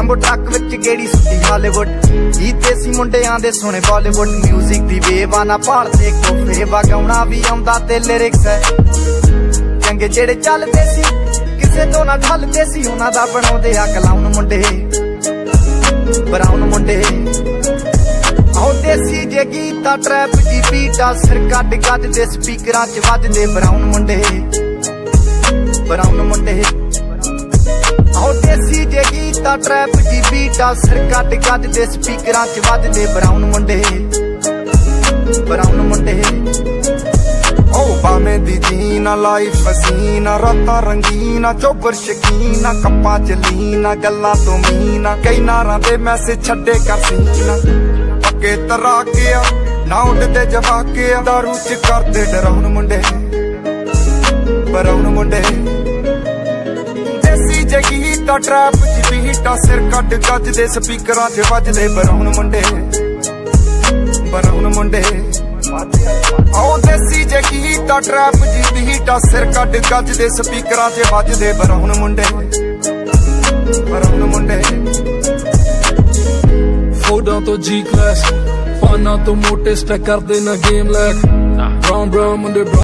jumbo truck ਵਿੱਚ ਗੇੜੀ ਸੁੱਟੀ Hollywood ਜੀ ਦੇਸੀ ਮੁੰਡਿਆਂ ਦੇ ਸੋਹਣੇ ਬਾਲੀਵੁੱਡ ਮਿਊਜ਼ਿਕ ਦੀ ਵੇਵ ਆ ਨਾ ਭਾਲਦੇ ਕੋਫੇ ਵਗਾਉਣਾ ਵੀ ਆਉਂਦਾ ਤੇ ਲਿਰਿਕਸ ਹੈ ਚੰਗੇ ਜਿਹੜੇ ਚੱਲਦੇ ਸੀ ਕਿਸੇ ਤੋਂ ਨਾ ਢਲਦੇ ਸੀ ਉਹਨਾਂ ਦਾ ਬਣਾਉਂਦੇ ਆ ਕਲਾਉਣ ਮੁੰਡੇ ਬਰਾਉਨ ਮੁੰਡੇ ਆਹ ਦੇਸੀ ਜੇ ਗੀਤਾ ਟਰੈਪ ਜੀ ਬੀਟਾ ਸਿਰ ਕੱਢ ਗੱਜਦੇ ਸਪੀਕਰਾਂ 'ਚ ਵੱਜਦੇ ਬਰਾਉਨ ਮੁੰਡੇ ਆਹ ਦੇਸੀ ਜੇ ਗੀਤਾ ਟਰੈਪ ਜੀ ਬੀਟਾ ਸਿਰ ਕੱਢ ਗੱਜਦੇ ਸਪੀਕਰਾਂ 'ਚ ਵੱਜਦੇ ਬਰਾਉਨ ਮੁੰਡੇ ਓ ਬਾਵੇਂ ਦੀ ਜੀਨਾ ਲਾਈਫ ਹਸੀਨਾ ਰਾਤਾਂ ਰੰਗੀਨਾ ਚੋਬਰ ਸ਼ਕੀਨਾ ਕੱਪਾਂ ਚ ਲੀਨਾ ਗੱਲਾਂ ਤੋਂ ਮੀਨਾ ਕਈ ਨਾਰਾਂ ਦੇ ਮੈਸੇਜ ਛੱਡੇ ਕਰ ਸੀਨਾ ਪੱਕੇ ਤਰਾਕੇ ਆ ਨਾ ਉੱਡਦੇ ਜਵਾਕੇ ਆ ਦਾਰੂ ਚ ਕਰਦੇ ਡਰਾਉਣ ਮੁੰਡੇ ਬਰਾਉਣ ਮੁੰਡੇ ਦੇਸੀ ਜਗੀਤਾ ਟਰੈਪ ਚ ਬੀਟਾ ਸਿਰ ਕੱਢ ਗੱਜਦੇ ਸਪੀਕਰਾਂ 'ਚ ਵੱਜਦੇ ਬਰਾਉਣ ਮੁੰਡੇ ਆਹ ਦੇਸੀ ਜੇ ਗੀਤਾ ਟਰੈਪ ਜੀ ਬੀਟਾ ਸਿਰ ਕੱਢ ਗੱਜਦੇ ਸਪੀਕਰਾਂ 'ਚ ਵੱਜਦੇ ਬਰਾਉਨ ਮੁੰਡੇ ਫੋਡਾਂ ਤੋਂ ਜੀ ਕਲਾਸ ਪਾਨਾਂ ਤੋਂ ਮੋਟੇ ਸਟੈਕ ਕਰਦੇ ਨਾ ਗੇਮ ਲੈਕ ਬਰਾਉਨ ਮੁੰਡੇ